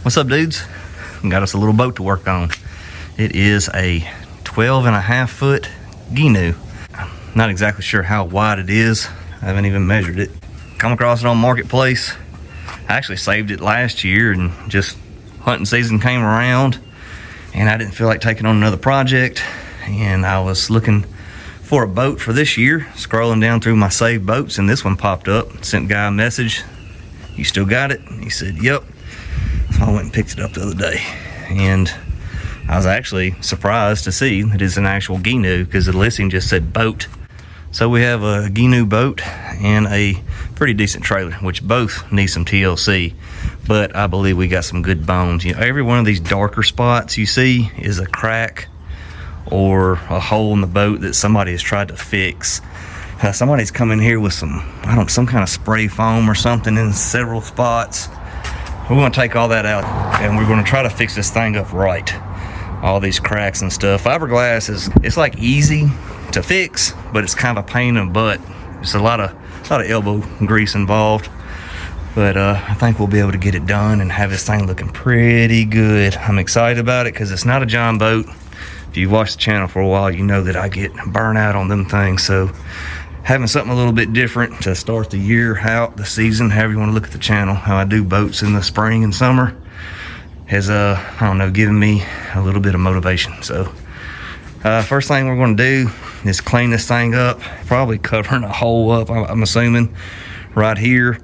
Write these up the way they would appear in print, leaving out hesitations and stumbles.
What's up, dudes? Got us a little boat to work on. It is a 12.5 foot Gheenoe. Not exactly sure how wide it is. I haven't even measured it. Come across it on Marketplace. I actually saved it last year, and just hunting season came around and I didn't feel like taking on another project, and I was looking for a boat for this year, scrolling down through my saved boats, and this one popped up. Sent a guy a message. You still got it? He said, yep. So I went and picked it up the other day, and I was actually surprised to see that it's an actual Gheenoe, because the listing just said boat. So we have a Gheenoe boat and a pretty decent trailer, which both need some TLC, but I believe we got some good bones. You know, every one of these darker spots you see is a crack or a hole in the boat that somebody has tried to fix. Somebody's come in here with some kind of spray foam or something in several spots. We're going to take all that out, and we're going to try to fix this thing up right. All these cracks and stuff. Fiberglass it's like easy to fix, but it's kind of a pain in the butt. It's a lot of elbow grease involved, but I think we'll be able to get it done and have this thing looking pretty good. I'm excited about it because it's not a John boat. If you've watched the channel for a while, you know that I get burnt out on them things. So having something a little bit different to start the year out, the season, however you want to look at the channel, how I do boats in the spring and summer, has given me a little bit of motivation. So first thing we're going to do is clean this thing up, probably covering a hole up, I'm assuming, right here.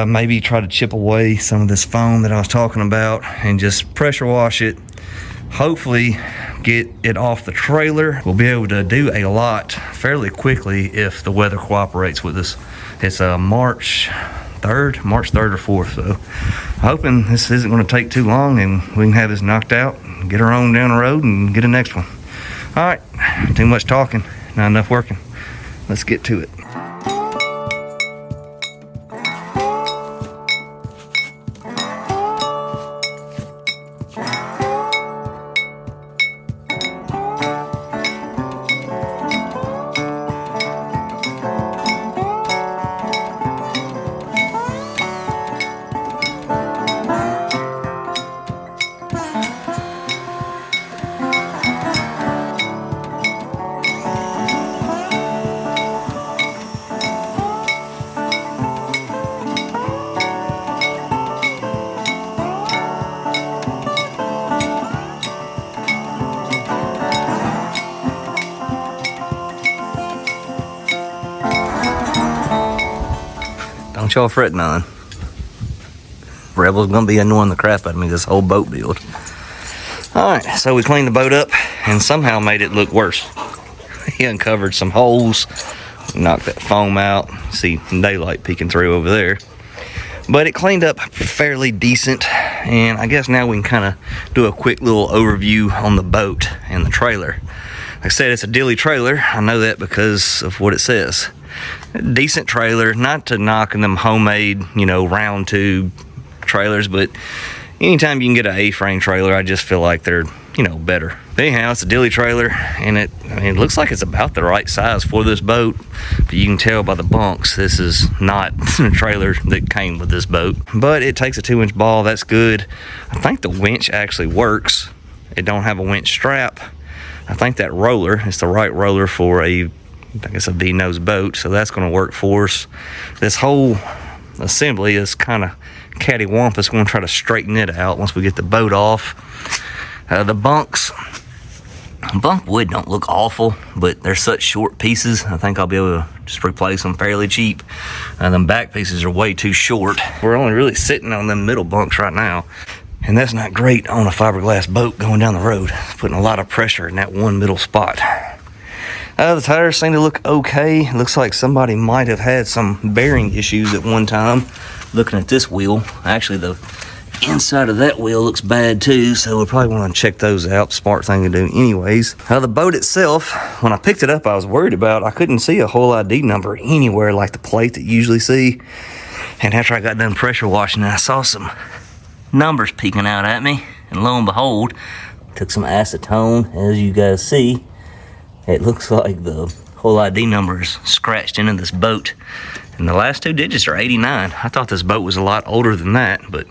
Maybe try to chip away some of this foam that I was talking about and just pressure wash it. Hopefully get it off the trailer. We'll be able to do a lot fairly quickly if the weather cooperates with us. It's March 3rd or 4th, so I'm hoping this isn't going to take too long and we can have this knocked out, get her on down the road and get the next one. All right, too much talking, not enough working. Let's get to it. Don't y'all fret none. Rebel's gonna be annoying the crap out of me this whole boat build. Alright, so we cleaned the boat up and somehow made it look worse. He uncovered some holes, knocked that foam out. See daylight peeking through over there. But it cleaned up fairly decent, and I guess now we can kind of do a quick little overview on the boat and the trailer. Like I said, it's a dilly trailer. I know that because of what it says. A decent trailer, not to knock them homemade, round tube trailers, but anytime you can get an A-frame trailer, I just feel like they're, better. But anyhow, it's a dilly trailer, and it looks like it's about the right size for this boat, but you can tell by the bunks, this is not a trailer that came with this boat. But it takes a 2-inch ball, that's good. I think the winch actually works. It don't have a winch strap. I think that roller is the right roller for a V-nose boat, so that's going to work for us. This whole assembly is kind of cattywampus. Going to try to straighten it out once we get the boat off. The bunk wood don't look awful, but they're such short pieces. I think I'll be able to just replace them fairly cheap. Them back pieces are way too short. We're only really sitting on them middle bunks right now, and that's not great on a fiberglass boat going down the road. It's putting a lot of pressure in that one middle spot. The tires seem to look okay. It looks like somebody might have had some bearing issues at one time. Looking at this wheel, actually the inside of that wheel looks bad too, so we'll probably want to check those out. Smart thing to do anyways. The boat itself, when I picked it up, I was worried about, I couldn't see a whole ID number anywhere like the plate that you usually see. And after I got done pressure washing, I saw some numbers peeking out at me, and lo and behold, took some acetone. As you guys see, it looks like the whole ID number is scratched into this boat, and the last 2 digits are 89. I thought this boat was a lot older than that, but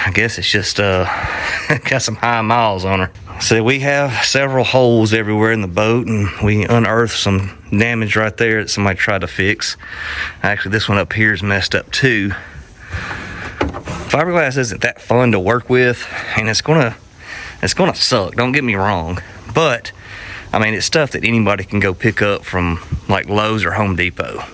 I guess it's just got some high miles on her. So we have several holes everywhere in the boat, and we unearthed some damage right there that somebody tried to fix. Actually, this one up here is messed up too. Fiberglass isn't that fun to work with, and it's gonna suck, don't get me wrong, but I mean, it's stuff that anybody can go pick up from like Lowe's or Home Depot.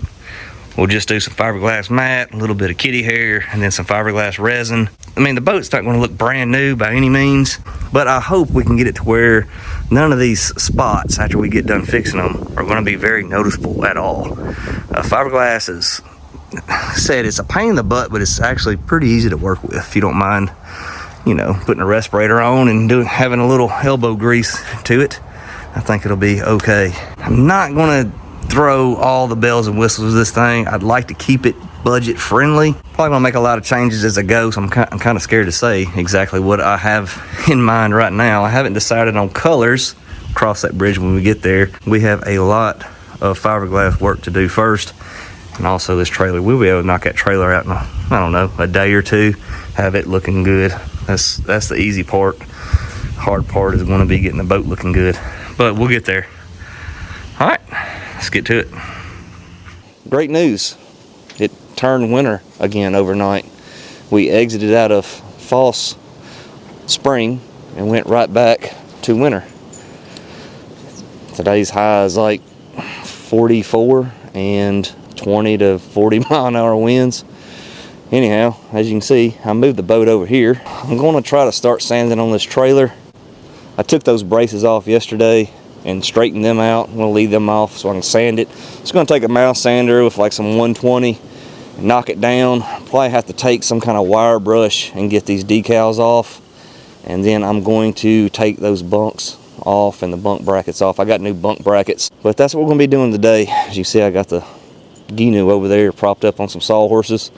We'll just do some fiberglass mat, a little bit of kitty hair, and then some fiberglass resin. I mean, the boat's not going to look brand new by any means, but I hope we can get it to where none of these spots after we get done fixing them are going to be very noticeable at all. Fiberglass is said it's a pain in the butt, but it's actually pretty easy to work with if you don't mind, you know, putting a respirator on and having a little elbow grease to it. I think it'll be okay. I'm not going to throw all the bells and whistles of this thing. I'd like to keep it budget friendly. Probably gonna make a lot of changes as I go, so I'm kind of scared to say exactly what I have in mind right now. I haven't decided on colors. Cross that bridge when we get there. We have a lot of fiberglass work to do first, and also this trailer. We'll be able to knock that trailer out in I don't know, a day or two, have it looking good. That's the easy part. Hard part is going to be getting the boat looking good, but we'll get there. All right, let's get to it. Great news. It turned winter again overnight. We exited out of false spring and went right back to winter. Today's high is like 44 and 20 to 40 mile an hour winds. Anyhow, as you can see, I moved the boat over here. I'm going to try to start sanding on this trailer. I took those braces off yesterday and straighten them out. I'm going to leave them off so I can sand it. It's going to take a mouth sander with like some 120 and knock it down. Probably have to take some kind of wire brush and get these decals off, and then I'm going to take those bunks off and the bunk brackets off. I got new bunk brackets, but that's what we're going to be doing today. As you see, I got the Gheenoe over there propped up on some sawhorses.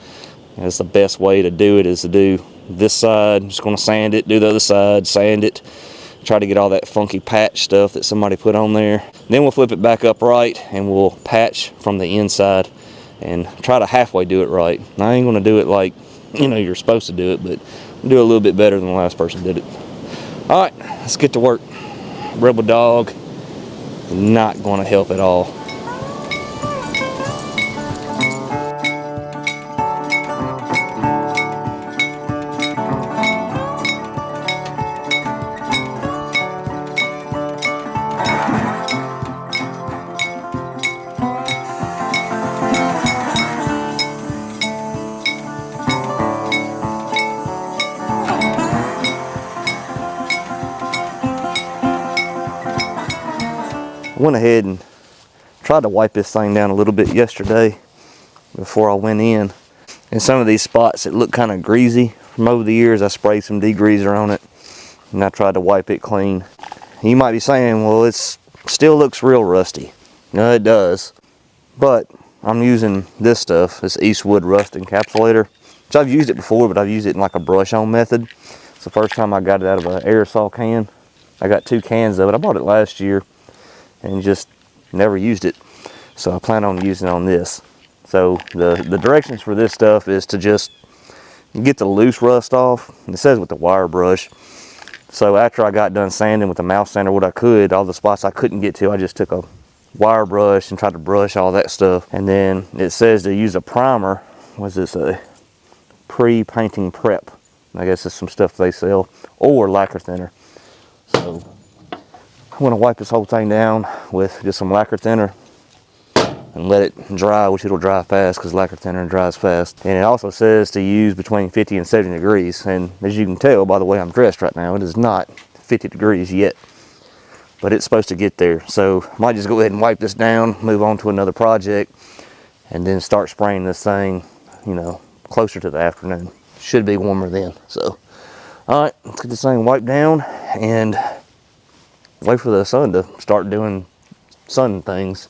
That's the best way to do it, is to do this side. I'm just going to sand it, do the other side, sand it, try to get all that funky patch stuff that somebody put on there. Then we'll flip it back upright and we'll patch from the inside and try to halfway do it right. I ain't gonna do it like, you know, you're supposed to do it, but do it a little bit better than the last person did it. All right, let's get to work. Rebel dog, not gonna help at all. Went ahead and tried to wipe this thing down a little bit yesterday before I went in. In some of these spots it looked kind of greasy. From over the years I sprayed some degreaser on it and I tried to wipe it clean. You might be saying, well, it still looks real rusty. No, it does. But I'm using this stuff, this Eastwood rust encapsulator, which I've used it before, but I've used it in like a brush on method. It's the first time I got it out of an aerosol can. I got 2 cans of it. I bought it last year and just never used it, so I plan on using it on this. So the directions for this stuff is to just get the loose rust off. It says with the wire brush. So after I got done sanding with the mouth sander what I could, all the spots I couldn't get to, I just took a wire brush and tried to brush all that stuff. And then it says to use a primer. What's this, a pre-painting prep? I guess it's some stuff they sell, or lacquer thinner. So I'm going to wipe this whole thing down with just some lacquer thinner and let it dry, which it'll dry fast because lacquer thinner dries fast. And it also says to use between 50 and 70 degrees. And as you can tell by the way I'm dressed right now, it is not 50 degrees yet, but it's supposed to get there. So I might just go ahead and wipe this down, move on to another project, and then start spraying this thing, you know, closer to the afternoon. Should be warmer then. So, all right, let's get this thing wiped down and wait for the sun to start doing sun things.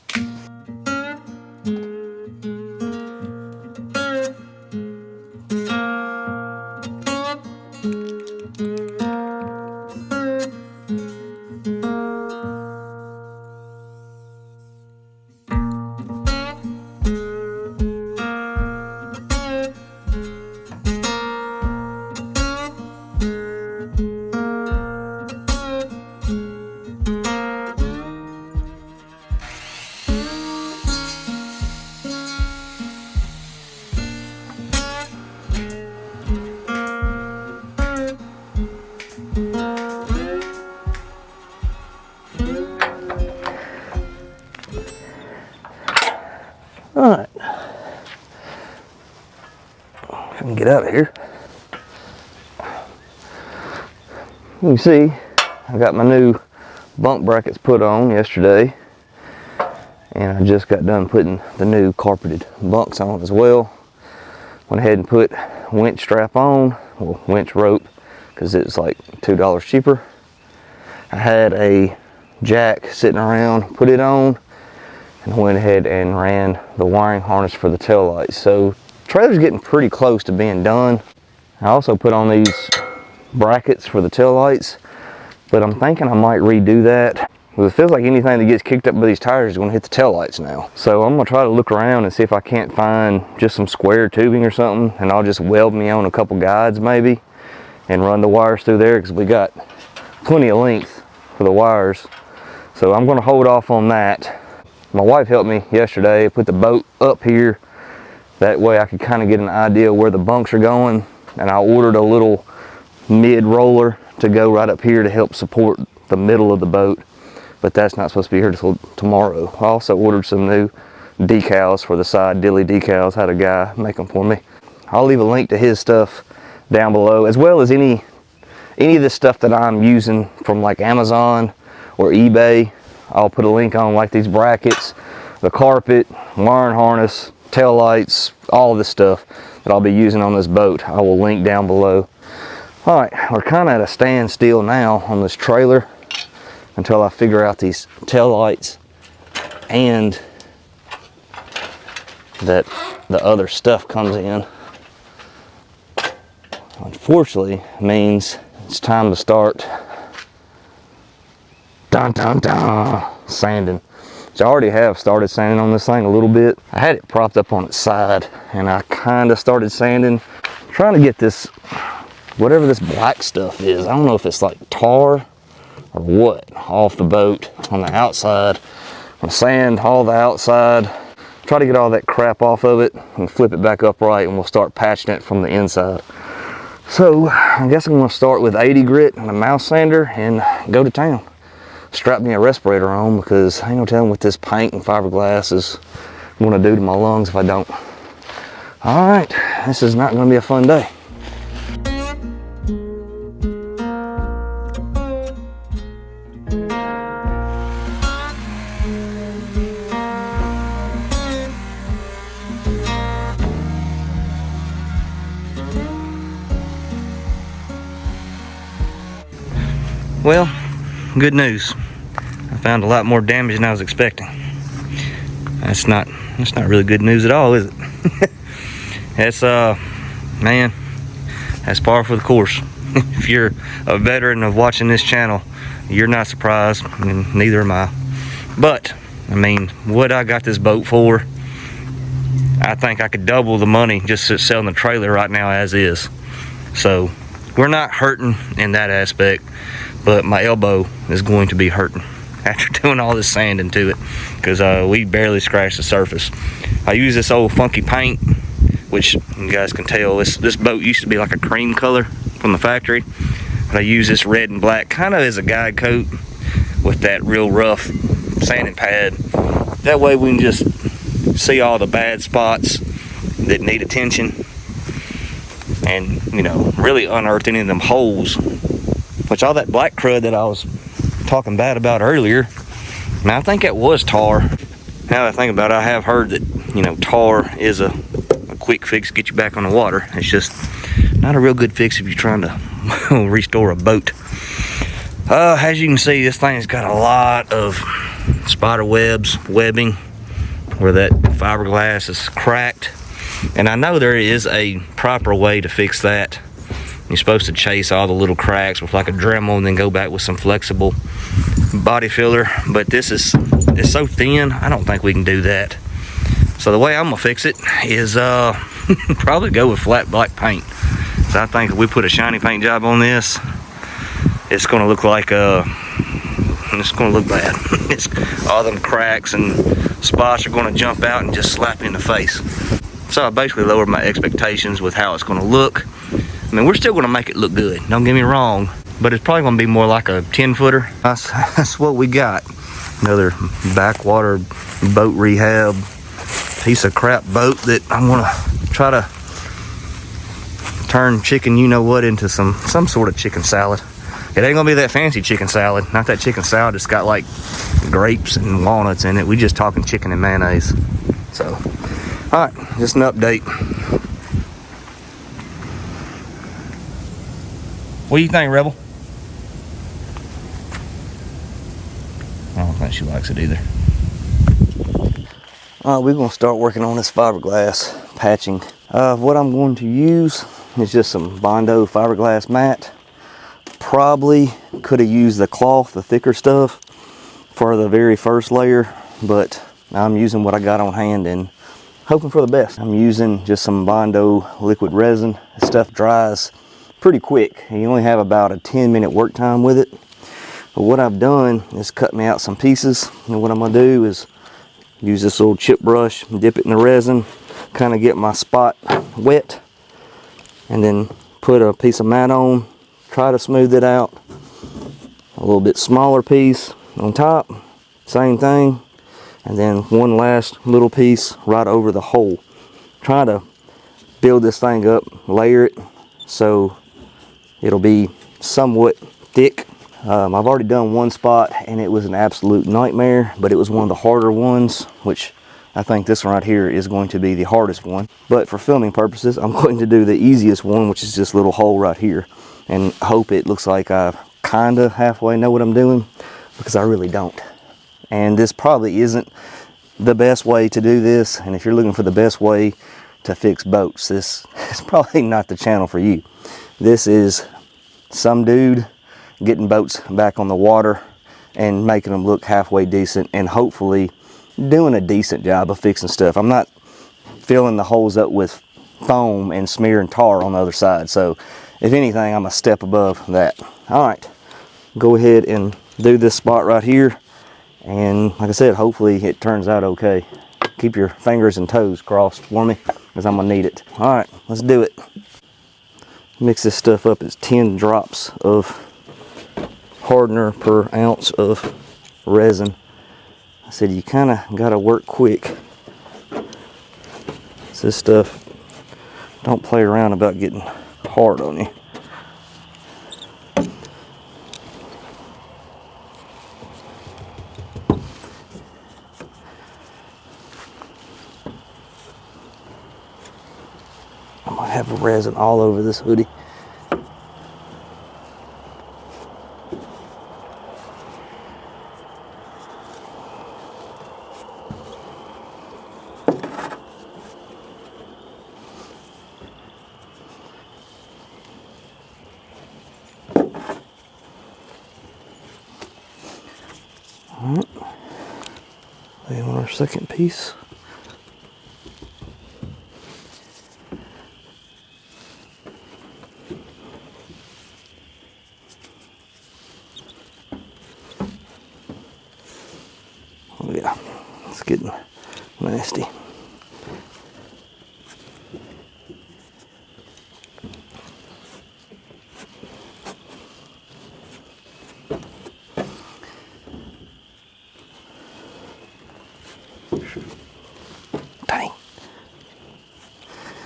get out of here. You can see I got my new bunk brackets put on yesterday, and I just got done putting the new carpeted bunks on as well. Went ahead and put winch strap on, well, winch rope, because it's like $2 cheaper. I had a jack sitting around, put it on, and went ahead and ran the wiring harness for the taillights. So trailer's getting pretty close to being done. I also put on these brackets for the taillights, but I'm thinking I might redo that. Because it feels like anything that gets kicked up by these tires is going to hit the taillights now. So I'm going to try to look around and see if I can't find just some square tubing or something, and I'll just weld me on a couple guides maybe and run the wires through there, because we got plenty of length for the wires. So I'm going to hold off on that. My wife helped me yesterday put the boat up here. That way I could kind of get an idea where the bunks are going, and I ordered a little mid roller to go right up here to help support the middle of the boat. But that's not supposed to be here until tomorrow. I also ordered some new decals for the side, dilly decals. Had a guy make them for me. I'll leave a link to his stuff down below, as well as any of the stuff that I'm using from like Amazon or eBay. I'll put a link on, like these brackets, the carpet, wiring harness, tail lights, all of this stuff that I'll be using on this boat. I will link down below. All right, we're kind of at a standstill now on this trailer until I figure out these tail lights and that the other stuff comes in. Unfortunately, means it's time to start sanding. So I already have started sanding on this thing a little bit. I had it propped up on its side, and I kind of started sanding, trying to get this, whatever this black stuff is. I don't know if it's like tar or what, off the boat on the outside. I'm gonna sand all the outside, try to get all that crap off of it and flip it back upright, and we'll start patching it from the inside. So I guess I'm gonna start with 80 grit and a mouse sander and go to town. Strap me a respirator on, because I ain't no telling what this paint and fiberglass is gonna do to my lungs if I don't. All right, this is not gonna be a fun day. Well, good news. I found a lot more damage than I was expecting. That's not really good news at all, is it? That's man, that's par for the course. If you're a veteran of watching this channel, you're not surprised, and neither am I. But I mean, what I got this boat for, I think I could double the money just selling the trailer right now as is. So we're not hurting in that aspect, but my elbow is going to be hurting after doing all this sanding to it, because we barely scratched the surface. I use this old funky paint, which you guys can tell, this boat used to be like a cream color from the factory, but I use this red and black kind of as a guide coat with that real rough sanding pad. That way we can just see all the bad spots that need attention, and you know, really unearth any of them holes. Which all that black crud that I was talking bad about earlier, now I think that was tar. Now that I think about it, I have heard that, you know, tar is a quick fix to get you back on the water. It's just not a real good fix if you're trying to restore a boat. As you can see, this thing's got a lot of spider webbing where that fiberglass is cracked, and I know there is a proper way to fix that. You're supposed to chase all the little cracks with like a Dremel and then go back with some flexible body filler, but it's so thin, I don't think we can do that. So the way I'm gonna fix it is probably go with flat black paint. So I think if we put a shiny paint job on this, it's gonna look like it's gonna look bad. All them cracks and spots are gonna jump out and just slap you in the face. So I basically lowered my expectations with how it's gonna look. I mean, we're still gonna make it look good, don't get me wrong, but it's probably gonna be more like a 10-footer. That's what we got. Another Backwater boat rehab piece of crap boat that I'm gonna try to turn chicken you know what into some sort of chicken salad. It ain't gonna be that fancy chicken salad, not that chicken salad that's got like grapes and walnuts in it. We just talking chicken and mayonnaise. So, all right, just an update. What do you think, Rebel? I don't think she likes it either. All right, we're gonna start working on this fiberglass patching. What I'm going to use is just some Bondo fiberglass mat. Probably could have used the cloth, the thicker stuff, for the very first layer, but I'm using what I got on hand and hoping for the best. I'm using just some Bondo liquid resin. This stuff dries pretty quick. You only have about a 10-minute work time with it. But what I've done is cut me out some pieces, and what I'm gonna do is use this little chip brush, dip it in the resin, kind of get my spot wet, and then put a piece of mat on, try to smooth it out. A little bit smaller piece on top, same thing, and then one last little piece right over the hole. Try to build this thing up, layer it so it'll be somewhat thick. I've already done one spot and it was an absolute nightmare, but it was one of the harder ones, which I think this one right here is going to be the hardest one. But for filming purposes, I'm going to do the easiest one, which is this little hole right here, and hope it looks like I kind of halfway know what I'm doing, because I really don't. And this probably isn't the best way to do this, and if you're looking for the best way to fix boats, this is probably not the channel for you. This is some dude getting boats back on the water and making them look halfway decent, and hopefully doing a decent job of fixing stuff. I'm not filling the holes up with foam and smearing tar on the other side, so if anything, I'm a step above that. All right, go ahead and do this spot right here, and like I said, hopefully it turns out okay. Keep your fingers and toes crossed for me, because I'm gonna need it. All right, let's do it. Mix this stuff up. It's 10 drops of hardener per ounce of resin. I said you kind of got to work quick. This stuff, don't play around about getting hard on you. I might have resin all over this hoodie. Alright, lay on our second piece. Oh yeah, it's getting nasty. Dang.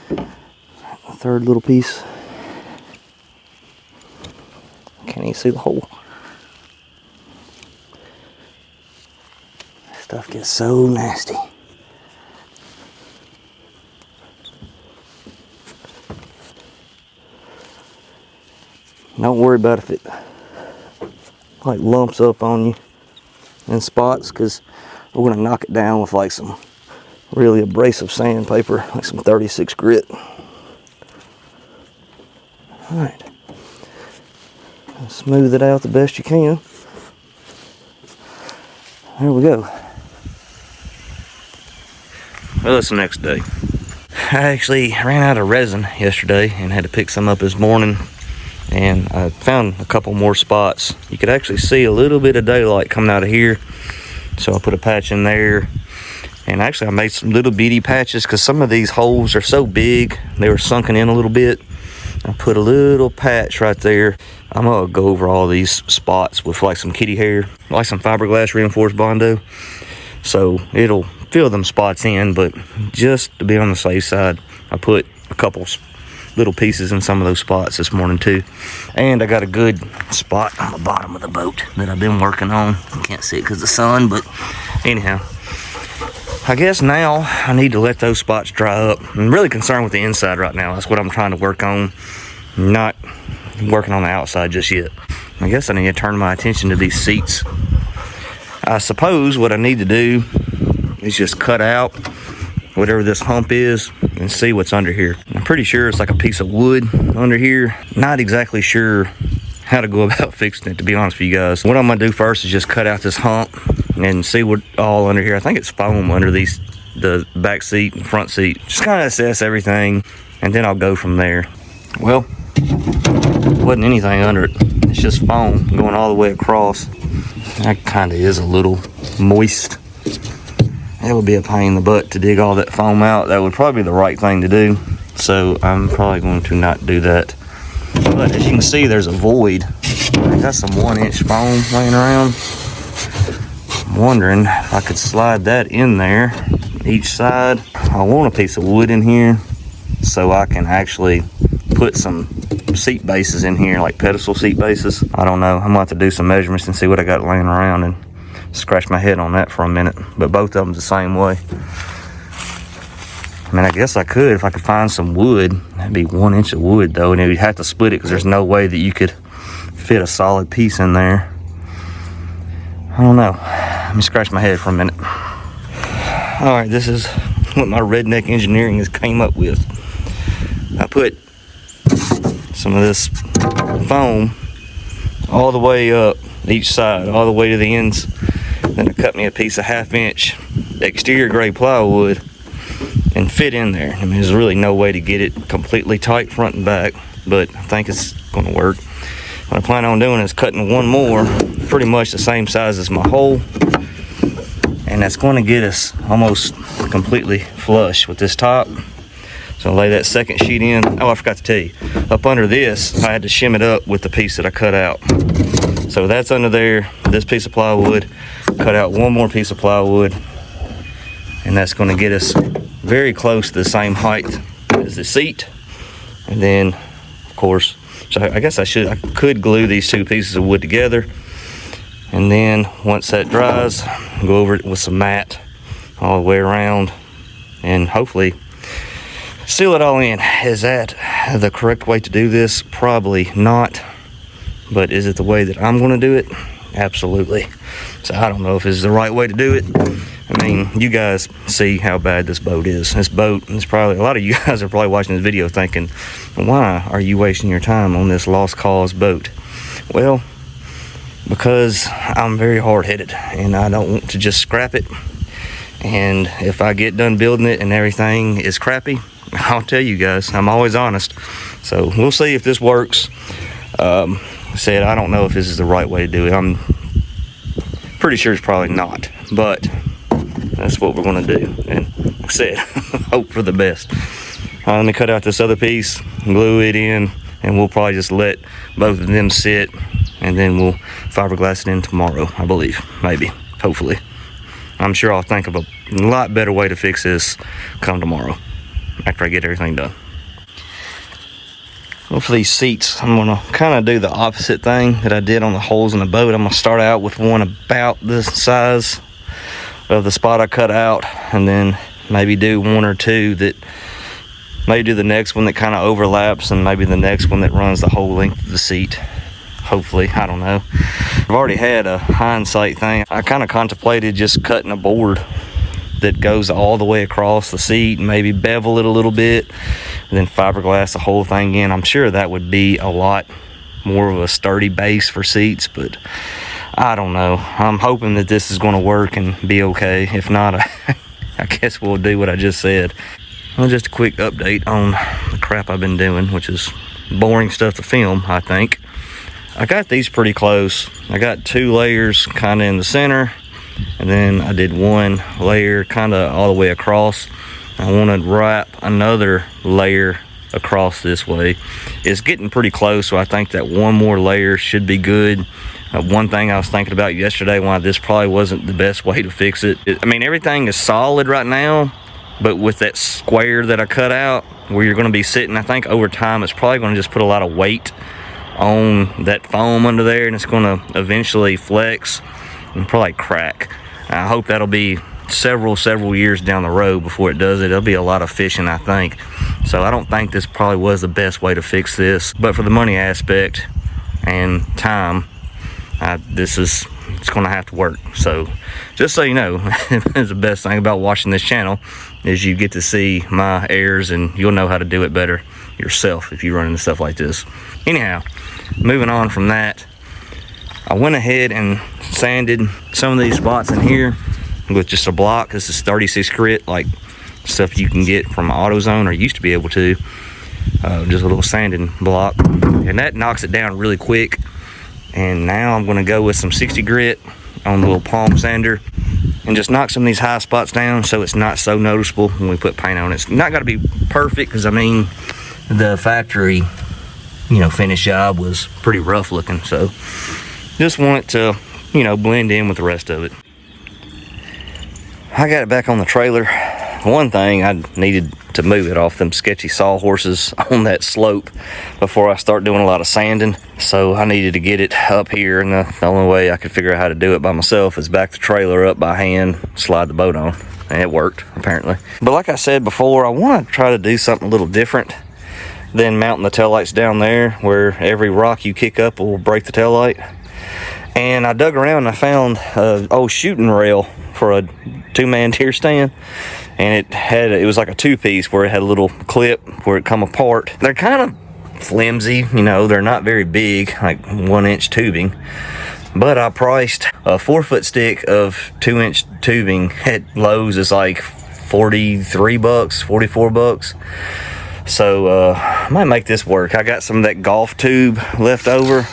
The third little piece. Can't even see the hole. This stuff gets so nasty. Don't worry about if it like lumps up on you in spots, because we're going to knock it down with like some really abrasive sandpaper, like some 36 grit. Alright, smooth it out the best you can. There we go. Well, it's the next day. I actually ran out of resin yesterday and had to pick some up this morning, and I found a couple more spots. You could actually see a little bit of daylight coming out of here, so I put a patch in there. And actually I made some little bitty patches because some of these holes are so big they were sunken in a little bit. I put a little patch right there. I'm gonna go over all these spots with like some kitty hair, like some fiberglass reinforced Bondo, so it'll fill them spots in. But just to be on the safe side, I put a couple little pieces in some of those spots this morning too. And I got a good spot on the bottom of the boat that I've been working on. You can't see it because of the sun, but anyhow, I guess now I need to let those spots dry up. I'm really concerned with the inside right now. That's what I'm trying to work on. I'm not working on the outside just yet. I guess I need to turn my attention to these seats. I suppose what I need to do is just cut out whatever this hump is and see what's under here. I'm pretty sure it's like a piece of wood under here. Not exactly sure how to go about fixing it, to be honest with you guys. What I'm gonna do first is just cut out this hump and see what all under here. I think it's foam under the back seat and front seat. Just kind of assess everything and then I'll go from there. Well, wasn't anything under it. It's just foam going all the way across. That kind of is a little moist. It would be a pain in the butt to dig all that foam out. That would probably be the right thing to do. So I'm probably going to not do that. But as you can see, there's a void. I got some 1-inch foam laying around. I'm wondering if I could slide that in there, each side. I want a piece of wood in here so I can actually put some seat bases in here, like pedestal seat bases. I don't know. I'm gonna have to do some measurements and see what I got laying around and scratch my head on that for a minute. But both of them the same way. I mean, I guess I could if I could find some wood. That'd be 1 inch of wood though, and you'd have to split it because there's no way that you could fit a solid piece in there. I don't know. Let me scratch my head for a minute. All right, this is what my redneck engineering has came up with. I put some of this foam all the way up each side, all the way to the ends. Then I cut me a piece of 1/2 inch exterior grade plywood and fit in there. I mean, there's really no way to get it completely tight front and back, but I think it's gonna work. What I plan on doing is cutting one more, pretty much the same size as my hole, and that's going to get us almost completely flush with this top. So I'll lay that second sheet in. Oh, I forgot to tell you, up under this, I had to shim it up with the piece that I cut out. So that's under there, this piece of plywood, cut out one more piece of plywood, and that's gonna get us very close to the same height as the seat. And then, of course, so I guess I could glue these two pieces of wood together. And then once that dries, go over it with some mat all the way around and hopefully seal it all in. Is that the correct way to do this? Probably not. But is it the way that I'm going to do it? Absolutely. So I don't know if this is the right way to do it. I mean, you guys see how bad this boat is. This boat is probably, a lot of you guys are probably watching this video thinking, why are you wasting your time on this lost cause boat? Well, because I'm very hard-headed and I don't want to just scrap it. And if I get done building it and everything is crappy, I'll tell you guys. I'm always honest. So we'll see if this works. Said I don't know if this is the right way to do it. I'm pretty sure it's probably not, but that's what we're going to do. And like I said, hope for the best. Let me cut out this other piece, glue it in, and we'll probably just let both of them sit, and then we'll fiberglass it in tomorrow, I believe. Maybe, hopefully. I'm sure I'll think of a lot better way to fix this come tomorrow after I get everything done. Well, for these seats, I'm gonna kind of do the opposite thing that I did on the holes in the boat. I'm gonna start out with one about this size of the spot I cut out, and then maybe do one or two that, maybe do the next one that kind of overlaps, and maybe the next one that runs the whole length of the seat. Hopefully, I don't know. I've already had a hindsight thing. I kind of contemplated just cutting a board that goes all the way across the seat, maybe bevel it a little bit, and then fiberglass the whole thing in. I'm sure that would be a lot more of a sturdy base for seats, but I don't know. I'm hoping that this is going to work and be okay. If not, I guess we'll do what I just said. Well, just a quick update on the crap I've been doing, which is boring stuff to film, I think. I got these pretty close. I got 2 layers kind of in the center, and then I did 1 layer kind of all the way across. I want to wrap another layer across this way. It's getting pretty close, so I think that 1 more layer should be good. One thing I was thinking about yesterday, why this probably wasn't the best way to fix it. I mean, everything is solid right now, But with that square that I cut out, where you're gonna be sitting, I think over time it's probably gonna just put a lot of weight on that foam under there, and it's gonna eventually flex and probably crack. I hope that'll be several years down the road before it does it. It'll be a lot of fishing, I think. So I don't think this probably was the best way to fix this, but for the money aspect and time, it's gonna have to work. So just so you know, the best thing about watching this channel is you get to see my errors, and you'll know how to do it better yourself if you run into stuff like this. Anyhow, moving on from that, I went ahead and sanded some of these spots in here with just a block. This is 36 grit, like stuff you can get from AutoZone, or used to be able to. Just a little sanding block, and that knocks it down really quick. And now I'm going to go with some 60 grit on the little palm sander and just knock some of these high spots down so it's not so noticeable when we put paint on it. It's not got to be perfect, because I mean the factory, you know, finish job was pretty rough looking, so just want it to, you know, blend in with the rest of it. I got it back on the trailer. One thing, I needed to move it off them sketchy sawhorses on that slope before I start doing a lot of sanding. So I needed to get it up here, and the only way I could figure out how to do it by myself is back the trailer up by hand, slide the boat on, and it worked apparently. But like I said before, I want to try to do something a little different than mounting the taillights down there, where every rock you kick up will break the taillight. And I dug around and I found an old shooting rail for a 2-man deer stand, and it was like a 2-piece where it had a little clip where it come apart. They're kind of flimsy, you know, they're not very big, like 1-inch tubing, but I priced a 4-foot stick of 2-inch tubing at Lowe's. Is like $43, $44. So I might make this work. I got some of that golf tube left over,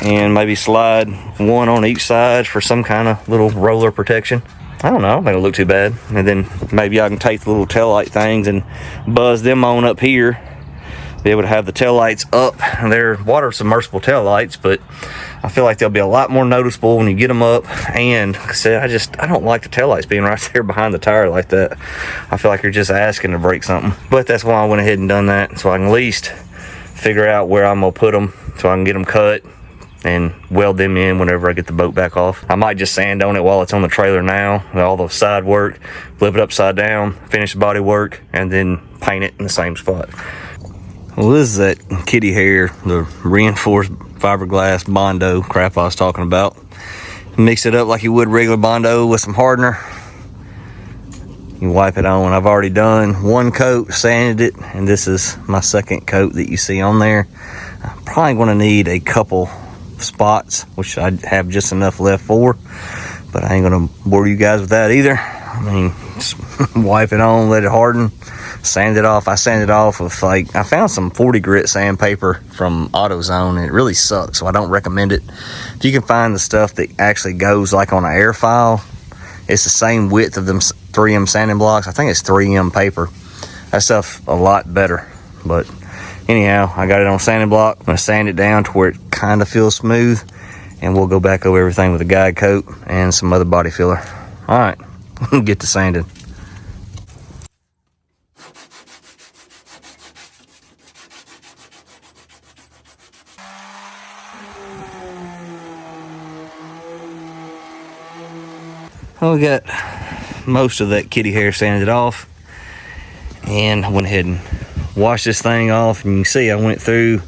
and maybe slide one on each side for some kind of little roller protection. I don't know, I don't think it'll look too bad. And then maybe I can take the little taillight things and buzz them on up here, be able to have the taillights up. They're water submersible taillights, but I feel like they'll be a lot more noticeable when you get them up. And like I said, I don't like the taillights being right there behind the tire like that. I feel like you're just asking to break something. But that's why I went ahead and done that, so I can at least figure out where I'm gonna put them, so I can get them cut and weld them in whenever I get the boat back off. I might just sand on it while it's on the trailer now, all the side work, flip it upside down, finish the body work, and then paint it in the same spot. Well, this is that kitty hair, the reinforced fiberglass Bondo crap I was talking about. Mix it up like you would regular Bondo with some hardener. You wipe it on. I've already done one coat, sanded it, and this is my second coat that you see on there. I'm probably going to need a couple spots, which I have just enough left for, but I ain't going to bore you guys with that either. I mean, just wipe it on, let it harden, sand it off. I sanded off with, like, I found some 40 grit sandpaper from AutoZone, and it really sucks, so I don't recommend it. If you can find the stuff that actually goes like on an air file, it's the same width of them 3M sanding blocks. I think it's 3M paper. That stuff's a lot better. But anyhow, I got it on sanding block. I'm gonna sand it down to where it kind of feels smooth, and we'll go back over everything with a guide coat and some other body filler. All right, get to sanding. Well, we got most of that kitty hair sanded off, and I went ahead and washed this thing off, and you can see I went through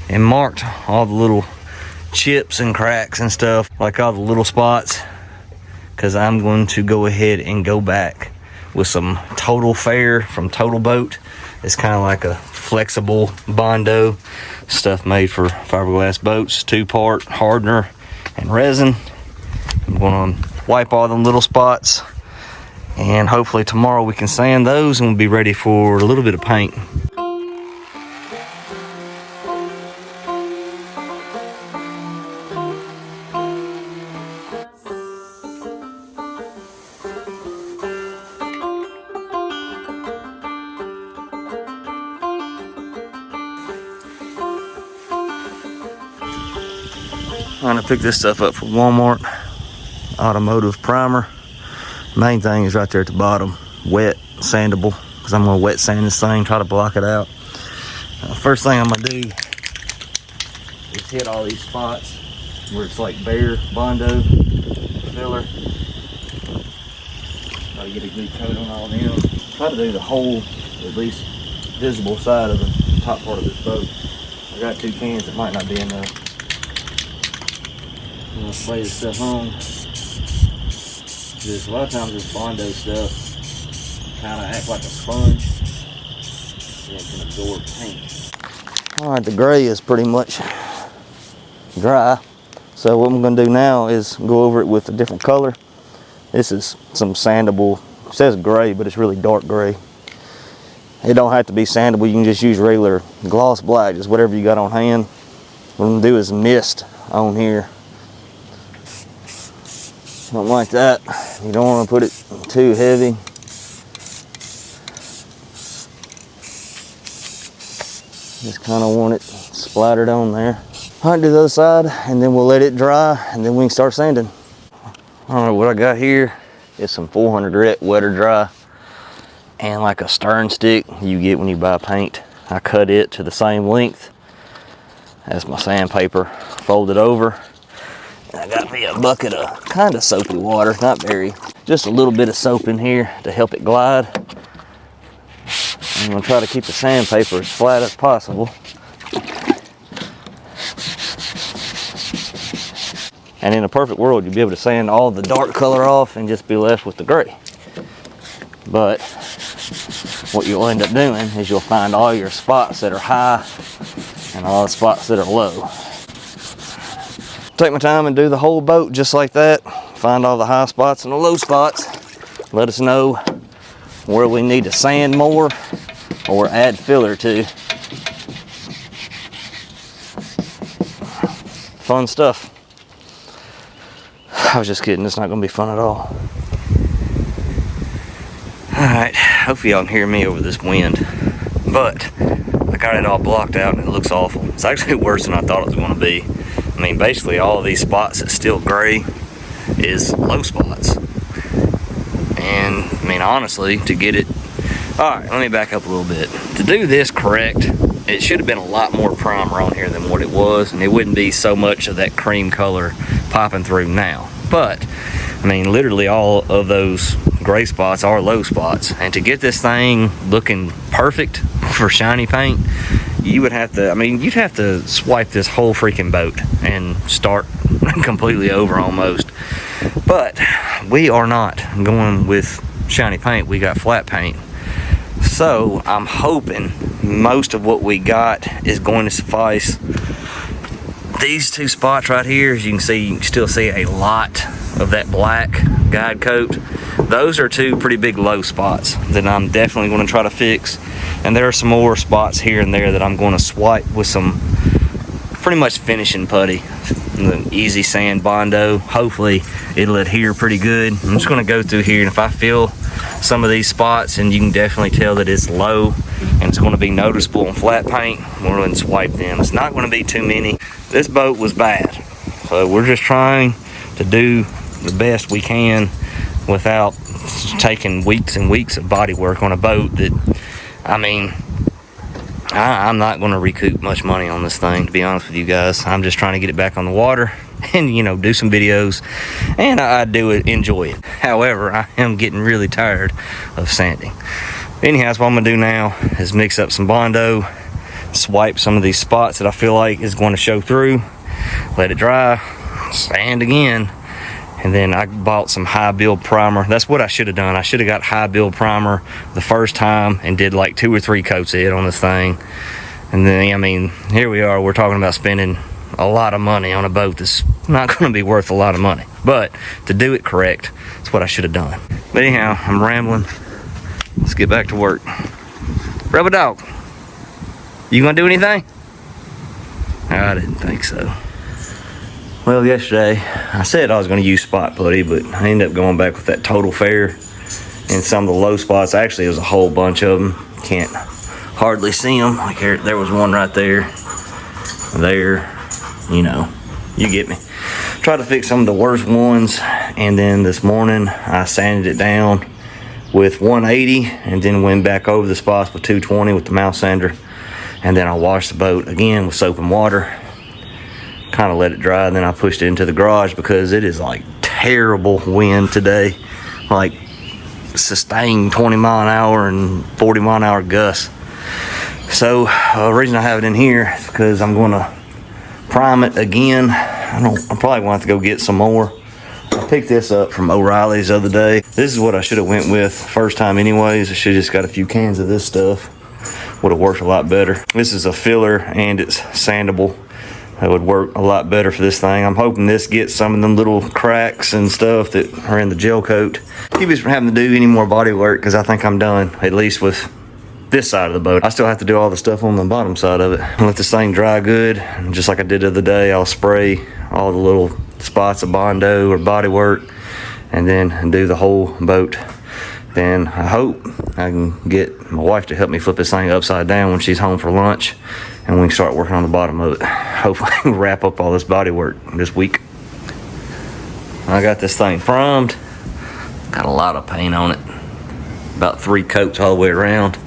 and marked all the little chips and cracks and stuff, like all the little spots, because I'm going to go ahead and go back with some Total Fair from Total Boat. It's kind of like a flexible Bondo stuff made for fiberglass boats, 2-part hardener and resin. I'm going to wipe all them little spots, and hopefully tomorrow we can sand those and we'll be ready for a little bit of paint. I'm gonna pick this stuff up from Walmart. Automotive primer. Main thing is right there at the bottom. wet sandable, because I'm gonna wet sand this thing, try to block it out. First thing I'm gonna do is hit all these spots where it's like bare Bondo filler. Try to get a good coat on all them. Try to do the whole, at least visible side of the top part of this boat. I got 2 cans, it might not be enough. I'm gonna spray this stuff on. Just a lot of times this Bondo stuff kind of act like a sponge. And it can absorb paint. All right, the gray is pretty much dry. So what I'm gonna do now is go over it with a different color. This is some sandable, it says gray, but it's really dark gray. It don't have to be sandable, you can just use regular gloss black, just whatever you got on hand. What I'm gonna do is mist on here. Something like that. You don't wanna put it too heavy. Just kinda want it splattered on there. All right, do the other side, and then we'll let it dry, and then we can start sanding. All right, what I got here is some 400 grit wet or dry, and like a stern stick you get when you buy paint. I cut it to the same length as my sandpaper, fold it over. And I got me a bucket of kind of soapy water, not very, just a little bit of soap in here to help it glide. I'm gonna try to keep the sandpaper as flat as possible. And in a perfect world, you'd be able to sand all the dark color off and just be left with the gray. But what you'll end up doing is you'll find all your spots that are high and all the spots that are low. Take my time and do the whole boat just like that. Find all the high spots and the low spots. Let us know where we need to sand more or add filler to. Fun stuff. I was just kidding, it's not gonna be fun at all. Alright, hopefully y'all can hear me over this wind. But I got it all blocked out and it looks awful. It's actually worse than I thought it was gonna be. I mean, basically all of these spots that's still gray is low spots. And I mean, honestly, to get it, all right, let me back up a little bit. To do this correct, it should have been a lot more primer on here than what it was, and it wouldn't be so much of that cream color popping through now. But I mean, literally all of those gray spots are low spots, and to get this thing looking perfect for shiny paint, you would have to, I mean, you'd have to swipe this whole freaking boat and start completely over almost. But we are not going with shiny paint, we got flat paint. So I'm hoping most of what we got is going to suffice. These 2 spots right here, as you can see, you can still see a lot of that black guide coat. Those are 2 pretty big low spots that I'm definitely going to try to fix. And there are some more spots here and there that I'm going to swipe with some pretty much finishing putty. The easy sand Bondo. Hopefully it'll adhere pretty good. I'm just going to go through here, and if I feel some of these spots and you can definitely tell that it's low and it's going to be noticeable in flat paint, we're going to swipe them. It's not going to be too many. This boat was bad, so we're just trying to do the best we can without taking weeks and weeks of body work on a boat that, I mean, I'm not going to recoup much money on this thing, to be honest with you guys. I'm just trying to get it back on the water and, you know, do some videos, and I do enjoy it. However, I am getting really tired of sanding. Anyhow, that's what I'm going to do now is mix up some Bondo, swipe some of these spots that I feel like is going to show through, let it dry, sand again, and then I bought some high build primer. That's what I should have done. I should have got high build primer the first time and did like 2 or 3 coats of it on this thing. And then, I mean, here we are, we're talking about spending a lot of money on a boat that's not going to be worth a lot of money. But to do it correct, that's what I should have done. But anyhow, I'm rambling. Let's get back to work. Rubber dog, you gonna do anything? I didn't think so. Well, yesterday I said I was going to use spot putty, but I ended up going back with that Total Fair and some of the low spots. Actually, there's a whole bunch of them. Can't hardly see them. Like here, there was one right there, you know, you get me. Try to fix some of the worst ones, and then this morning I sanded it down with 180 and then went back over the spots with 220 with the mouth sander. And then I washed the boat again with soap and water, kind of let it dry, and then I pushed it into the garage because it is like terrible wind today, like sustained 20 mile an hour and 40 mile an hour gusts. So the reason I have it in here is because I'm going to prime it again. I'm probably going to have to go get some more. I picked this up from O'Reilly's the other day. This is what I should have went with first time anyways. I should have just got a few cans of this stuff. Would have worked a lot better. This is a filler and it's sandable. That would work a lot better for this thing. I'm hoping this gets some of them little cracks and stuff that are in the gel coat. Keep us from having to do any more body work because I think I'm done, at least with this side of the boat. I still have to do all the stuff on the bottom side of it. I'll let this thing dry good, and just like I did the other day, I'll spray all the little spots of Bondo or body work and then do the whole boat. Then I hope I can get my wife to help me flip this thing upside down when she's home for lunch, and we can start working on the bottom of it. Hopefully I can wrap up all this body work this week. I got this thing primed. Got a lot of paint on it. About 3 coats all the way around.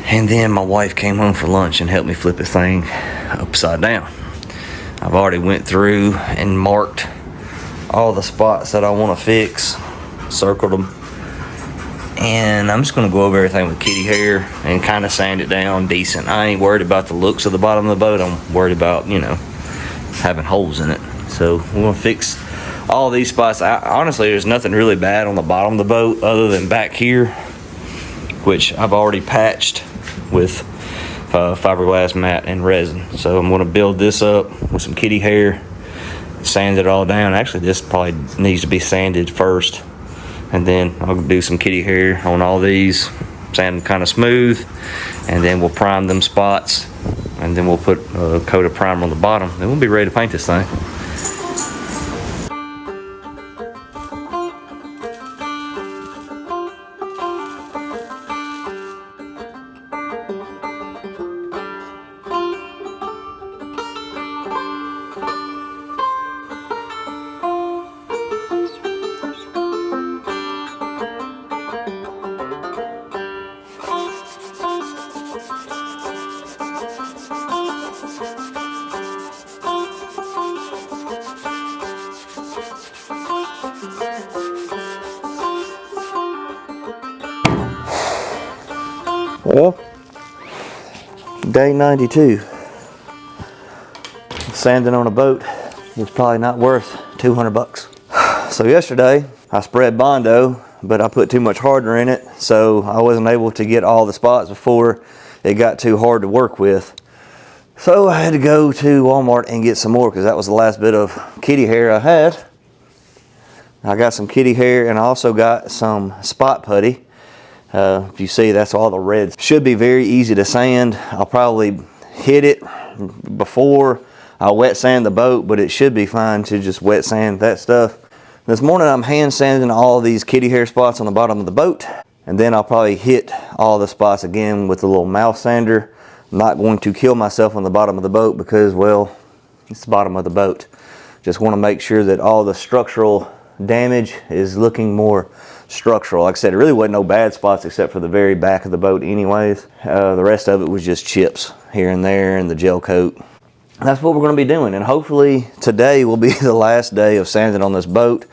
And then my wife came home for lunch and helped me flip this thing upside down. I've already went through and marked all the spots that I want to fix, circled them. And I'm just going to go over everything with kitty hair and kind of sand it down decent. I ain't worried about the looks of the bottom of the boat. I'm worried about, you know, having holes in it. So we're going to fix all these spots. Honestly, there's nothing really bad on the bottom of the boat other than back here, which I've already patched with fiberglass mat and resin. So I'm going to build this up with some kitty hair, sand it all down. Actually, this probably needs to be sanded first, and then I'll do some kitty hair on all these, sand them kind of smooth, and then we'll prime them spots, and then we'll put a coat of primer on the bottom. Then we'll be ready to paint this thing. Well, day 92. Sanding on a boat is probably not worth 200 bucks. So yesterday I spread Bondo, but I put too much hardener in it, so I wasn't able to get all the spots before it got too hard to work with. So I had to go to Walmart and get some more because that was the last bit of kitty hair I had. I got some kitty hair and I also got some spot putty. If you see, that's all the reds. Should be very easy to sand. I'll probably hit it before I wet sand the boat, but it should be fine to just wet sand that stuff. This morning I'm hand sanding all these kitty hair spots on the bottom of the boat, and then I'll probably hit all the spots again with a little mouth sander. I'm not going to kill myself on the bottom of the boat because, well, it's the bottom of the boat. Just want to make sure that all the structural damage is looking more structural. Like I said, it really wasn't no bad spots except for the very back of the boat anyways. The rest of it was just chips here and there and the gel coat. That's what we're going to be doing, and hopefully today will be the last day of sanding on this boat.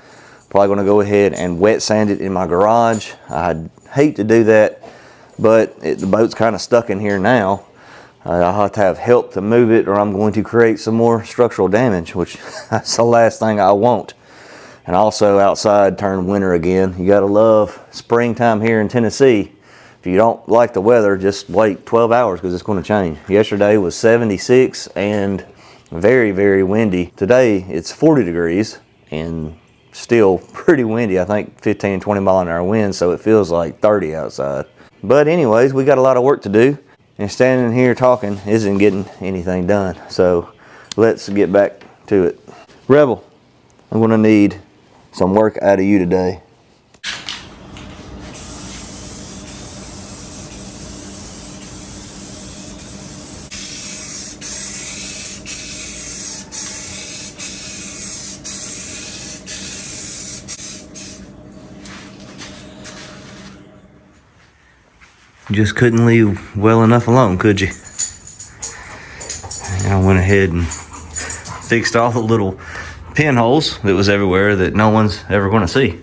Probably going to go ahead and wet sand it in my garage. I'd hate to do that, but the boat's kind of stuck in here now. I'll have to have help to move it, or I'm going to create some more structural damage, which that's the last thing I want. And also outside turned winter again. You gotta love springtime here in Tennessee. If you don't like the weather, just wait 12 hours because it's going to change. Yesterday was 76 and very, very windy. Today it's 40 degrees and still pretty windy. I think 15, 20 mile an hour wind, so it feels like 30 outside. But anyways, we got a lot of work to do, and standing here talking isn't getting anything done. So let's get back to it. Rebel, I'm gonna need some work out of you today. You just couldn't leave well enough alone, could you? And I went ahead and fixed all the little pinholes that was everywhere that no one's ever going to see.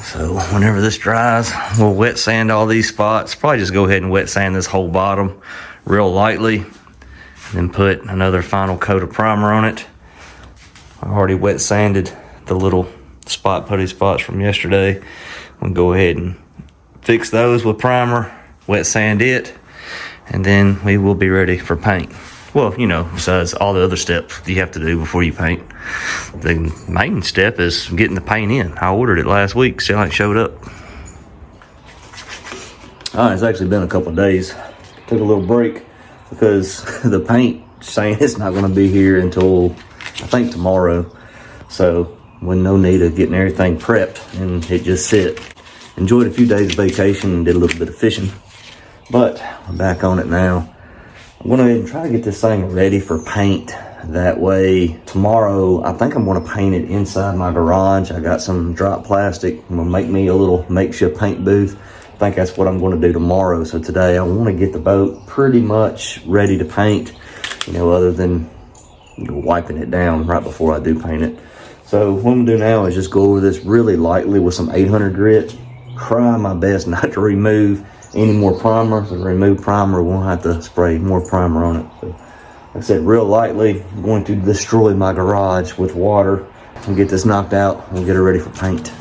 So whenever this dries, we'll wet sand all these spots. Probably just go ahead and wet sand this whole bottom real lightly, then put another final coat of primer on it. I already wet sanded the little putty spots from yesterday. We'll go ahead and fix those with primer, wet sand it, and then we will be ready for paint. Well, you know, besides all the other steps you have to do before you paint. The main step is getting the paint in. I ordered it last week, still ain't showed up. It's actually been a couple of days. Took a little break because the paint saying it's not gonna be here until I think tomorrow. So when no need of getting everything prepped and it just sit. Enjoyed a few days of vacation and did a little bit of fishing, but I'm back on it now. I'm gonna try to get this thing ready for paint. That way tomorrow, I think I'm gonna paint it inside my garage. I got some drop plastic. I'm gonna make me a little makeshift paint booth. I think that's what I'm gonna do tomorrow. So today I wanna get the boat pretty much ready to paint, you know, other than wiping it down right before I do paint it. So what I'm gonna do now is just go over this really lightly with some 800 grit. Try my best not to remove any more primer. If I remove primer, we'll have to spray more primer on it. So, like I said, real lightly. I'm going to destroy my garage with water and get this knocked out and get it ready for paint.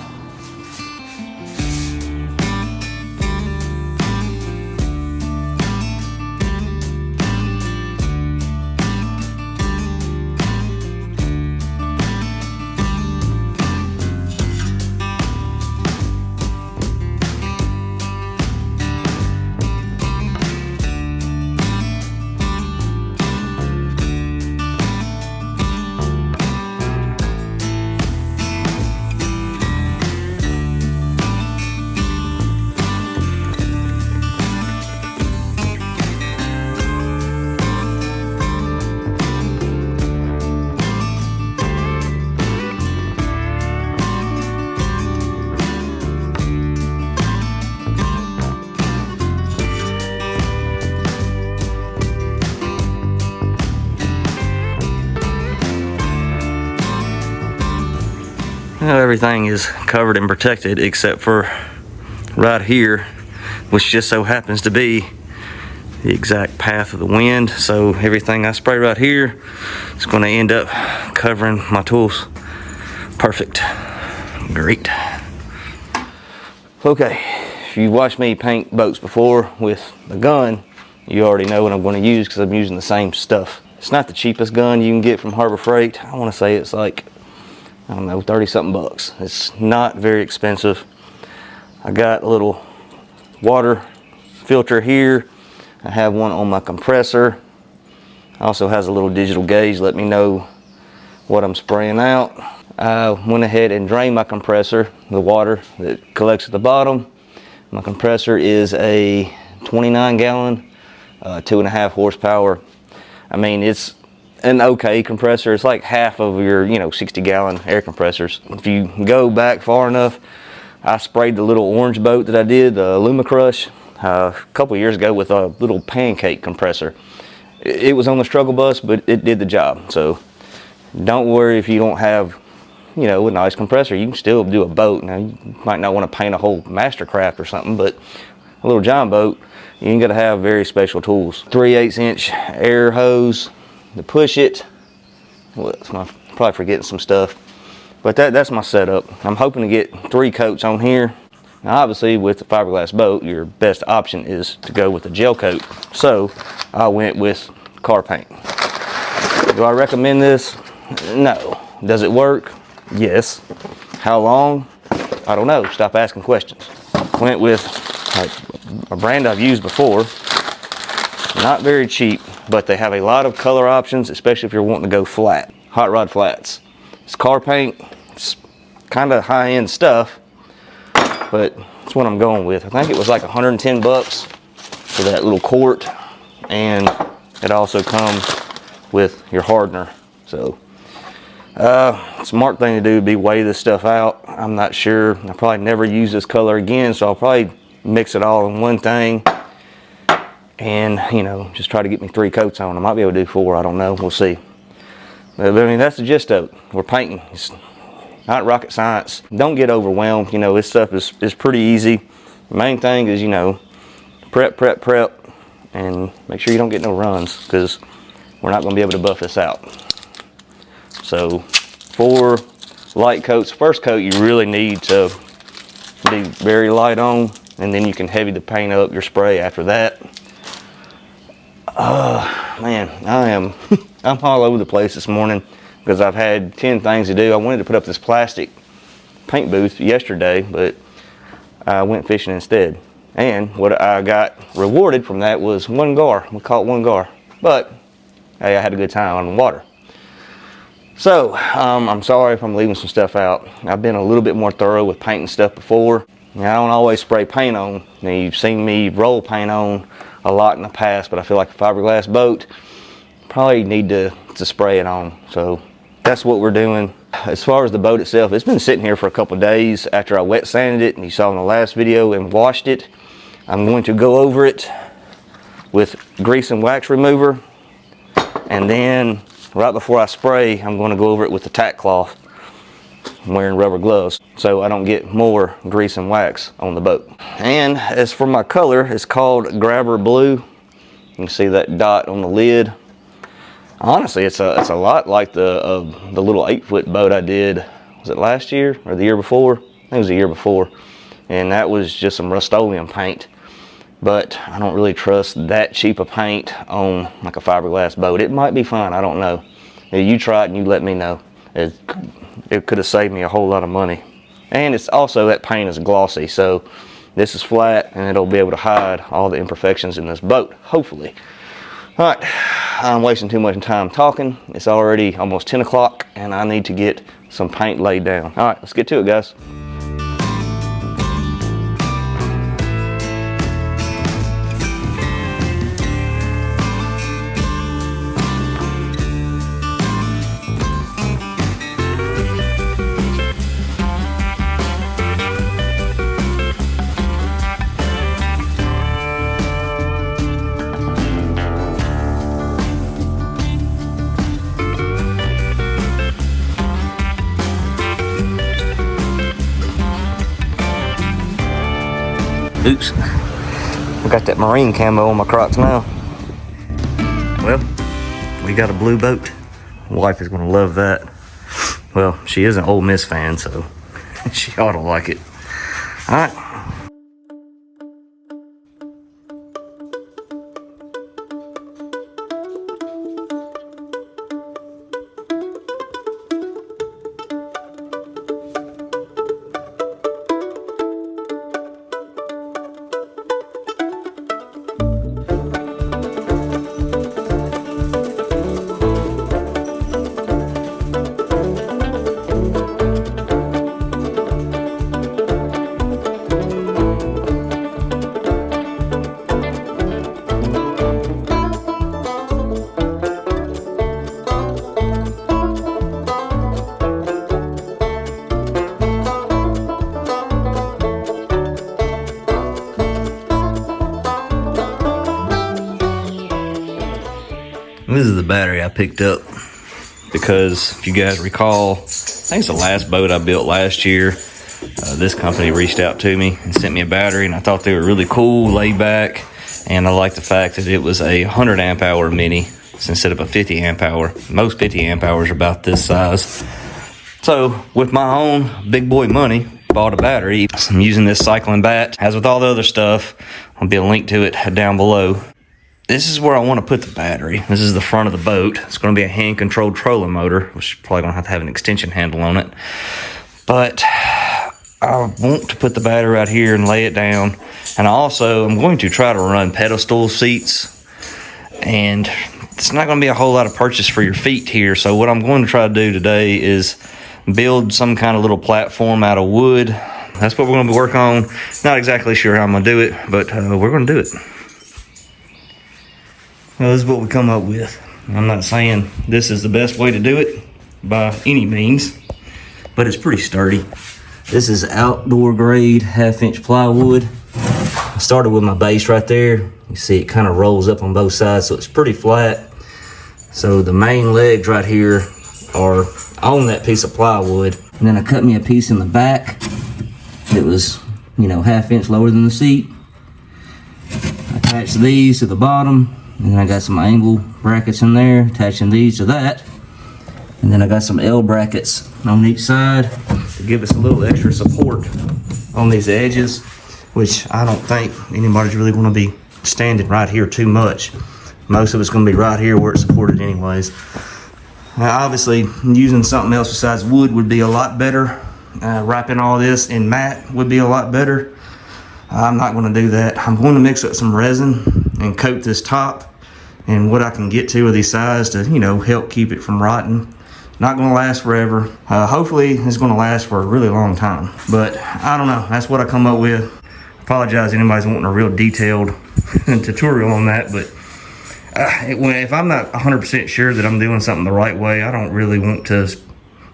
Now everything is covered and protected except for right here, which just so happens to be the exact path of the wind. So everything I spray right here is going to end up covering my tools. Perfect. Great. Okay, if you watched me paint boats before with a gun, you already know what I'm going to use because I'm using the same stuff. It's not the cheapest gun you can get from Harbor Freight. I want to say it's like, I don't know, 30 something bucks. It's not very expensive. I got a little water filter here. I have one on my compressor. Also has a little digital gauge, let me know what I'm spraying out. I went ahead and drained my compressor, the water that collects at the bottom. My compressor is a 29 gallon, 2.5 horsepower. I mean, it's an okay compressor. It's like half of your 60 gallon air compressors. If you go back far enough, I sprayed the little orange boat that I did, the Lumacrush, a couple years ago with a little pancake compressor. It was on the struggle bus, but it did the job. So don't worry if you don't have a nice compressor. You can still do a boat. Now you might not want to paint a whole Mastercraft or something, but a little John boat, you ain't got to have very special tools. 3/8 inch air hose to push it. Well, I'm probably forgetting some stuff, but that's my setup. I'm hoping to get 3 coats on here. Now obviously with the fiberglass boat, your best option is to go with a gel coat. So I went with car paint. Do I recommend this? No. Does it work? Yes. How long? I don't know. Stop asking questions. Went with a brand I've used before. Not very cheap, but they have a lot of color options, especially if you're wanting to go flat. Hot Rod Flats. It's car paint. It's kind of high-end stuff, but that's what I'm going with. I think it was like 110 bucks for that little quart, and it also comes with your hardener. So smart thing to do would be weigh this stuff out. I'm not sure. I'll probably never use this color again, so I'll probably mix it all in one thing and, you know, just try to get me 3 coats on. I might be able to do 4, I don't know, we'll see. But I mean, that's the gist of it. We're painting. It's not rocket science. Don't get overwhelmed. You know, this stuff is pretty easy. The main thing is, you know, prep, and make sure you don't get no runs, because we're not going to be able to buff this out. So 4 light coats. First coat you really need to be very light on, and then you can heavy the paint up your spray after that. Man, I'm all over the place this morning because I've had 10 things to do. I wanted to put up this plastic paint booth yesterday, but I went fishing instead. And what I got rewarded from that was 1 gar. We caught 1 gar. But hey, I had a good time on the water. So, I'm sorry if I'm leaving some stuff out. I've been a little bit more thorough with painting stuff before. Now, I don't always spray paint on. Now, you've seen me roll paint on a lot in the past, but I feel like a fiberglass boat, probably need to spray it on. So that's what we're doing. As far as the boat itself, it's been sitting here for a couple days after I wet sanded it, and you saw in the last video, and washed it. I'm going to go over it with grease and wax remover, and then right before I spray, I'm going to go over it with the tack cloth. I'm wearing rubber gloves so I don't get more grease and wax on the boat. And as for my color, it's called Grabber Blue. You can see that dot on the lid. Honestly, it's a lot like the little 8-foot boat I did. Was it last year or the year before? I think it was the year before. And that was just some Rust-Oleum paint. But I don't really trust that cheap a paint on like a fiberglass boat. It might be fine, I don't know. You try it and you let me know. It could have saved me a whole lot of money. And it's also, that paint is glossy, so this is flat and it'll be able to hide all the imperfections in this boat, hopefully. All right, I'm wasting too much time talking. It's already almost 10 o'clock and I need to get some paint laid down. All right, let's get to it, guys. Oops, I got that marine camo on my Crocs now. Well, we got a blue boat. Wife is gonna love that. Well, she is an Ole Miss fan, so she ought to like it. All right. This is the battery I picked up because if you guys recall, I think it's the last boat I built last year. This company reached out to me and sent me a battery, and I thought they were really cool, laid back, and I like the fact that it was a 100 amp hour mini instead of a 50 amp hour. Most 50 amp hours are about this size. So with my own big boy money, bought a battery. I'm using this cycling bat. As with all the other stuff, I'll be a link to it down below. This is where I want to put the battery. This is the front of the boat. It's going to be a hand-controlled trolling motor, which is probably going to have an extension handle on it. But I want to put the battery right here and lay it down. And also, I'm going to try to run pedestal seats. And it's not going to be a whole lot of purchase for your feet here. So what I'm going to try to do today is build some kind of little platform out of wood. That's what we're going to be working on. Not exactly sure how I'm going to do it, but we're going to do it. Well, this is what we come up with. I'm not saying this is the best way to do it by any means, but it's pretty sturdy. This is outdoor grade 1/2 inch plywood. I started with my base right there. You see it kind of rolls up on both sides, so it's pretty flat. So the main legs right here are on that piece of plywood. And then I cut me a piece in the back that was, you know, 1/2 inch lower than the seat. Attach these to the bottom, and then I got some angle brackets in there, attaching these to that. And then I got some L brackets on each side to give us a little extra support on these edges, which I don't think anybody's really going to be standing right here too much. Most of it's going to be right here where it's supported anyways. Now, obviously, using something else besides wood would be a lot better. Wrapping all this in matte would be a lot better. I'm not going to do that. I'm going to mix up some resin and coat this top and what I can get to with these sides to, you know, help keep it from rotting. Not going to last forever. Hopefully, it's going to last for a really long time. But I don't know. That's what I come up with. Apologize if anybody's wanting a real detailed tutorial on that, but if I'm not 100% sure that I'm doing something the right way, I don't really want to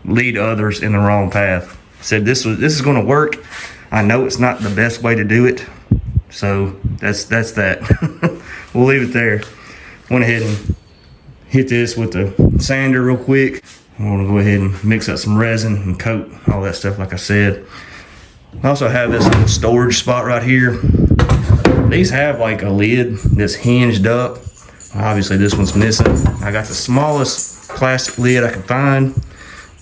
lead others in the wrong path. Said this is going to work. I know it's not the best way to do it, so that's that. We'll leave it there. Went ahead and hit this with the sander real quick. I'm going to go ahead and mix up some resin and coat all that stuff like I said. I also have this little storage spot right here. These have like a lid that's hinged up. Obviously this one's missing. I got the smallest plastic lid I could find.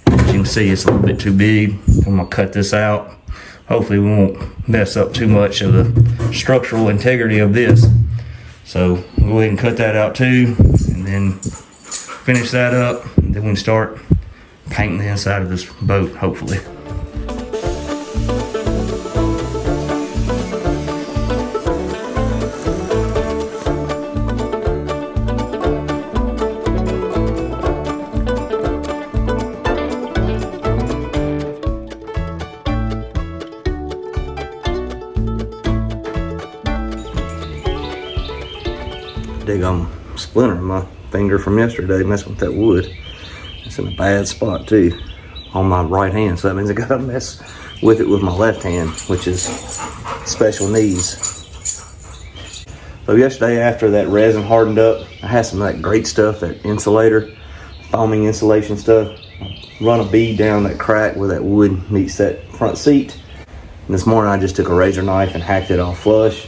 As you can see, it's a little bit too big. I'm gonna cut this out. Hopefully we won't mess up too much of the structural integrity of this. So we'll go ahead and cut that out too, and then finish that up, and then we can start painting the inside of this boat, hopefully. I'm splintering my finger from yesterday messing with that wood. It's in a bad spot too on my right hand, so that means I gotta mess with it with my left hand, which is special needs. So yesterday, after that resin hardened up, I had some of that great stuff, that insulator, foaming insulation stuff. Run a bead down that crack where that wood meets that front seat. And this morning I just took a razor knife and hacked it off flush.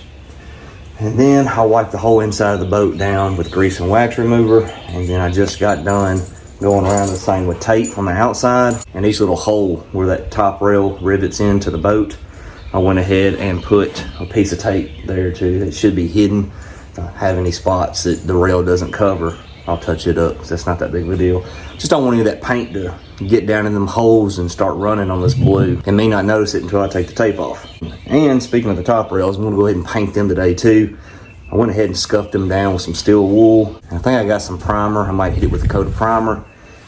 And then I wiped the whole inside of the boat down with grease and wax remover. And then I just got done going around the same with tape on the outside. And each little hole where that top rail rivets into the boat, I went ahead and put a piece of tape there too. That should be hidden. If I have any spots that the rail doesn't cover, I'll touch it up, because that's not that big of a deal. Just don't want any of that paint to get down in them holes and start running on this blue, and may not notice it until I take the tape off. And speaking of the top rails, I'm gonna go ahead and paint them today too. I went ahead and scuffed them down with some steel wool. And I think I got some primer. I might hit it with a coat of primer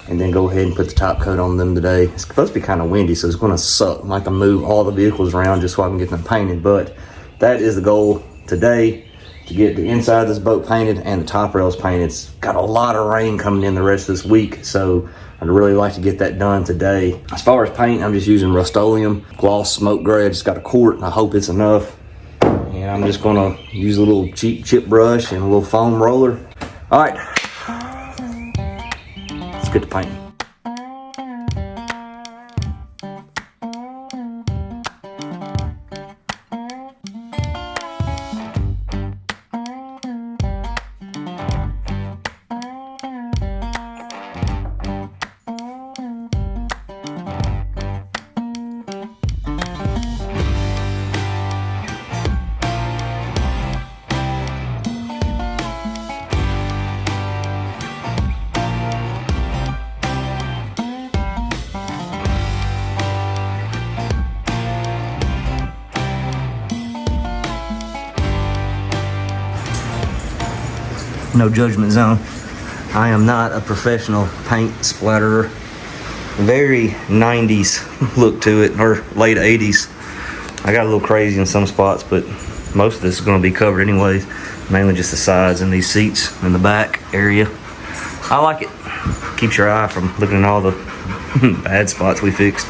and then go ahead and put the top coat on them today. It's supposed to be kind of windy, so it's gonna suck. I might have to move all the vehicles around just so I can get them painted, but that is the goal today, to get the inside of this boat painted and the top rails painted. It's got a lot of rain coming in the rest of this week, so I'd really like to get that done today. As far as paint, I'm just using Rust-Oleum gloss smoke gray. I just got a quart, and I hope it's enough. And I'm just gonna use a little cheap chip brush and a little foam roller. All right, let's get to painting. No judgment zone. I am not a professional paint splatterer. Very 90s look to it, or late 80s. I got a little crazy in some spots, but most of this is going to be covered anyways. Mainly just the sides and these seats in the back area. I like it. Keeps your eye from looking at all the bad spots we fixed.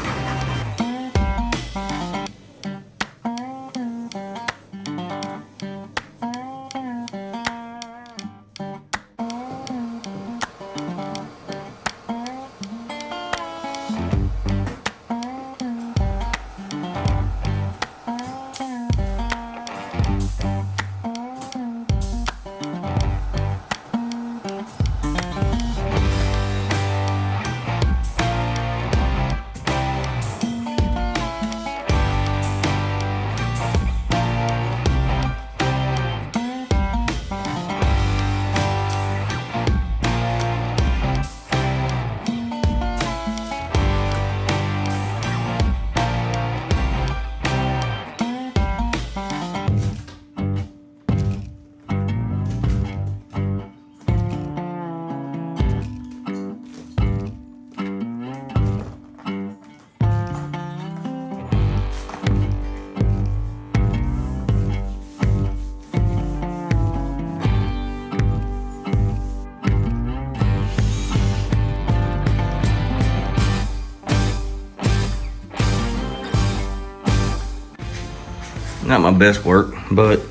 Not my best work, but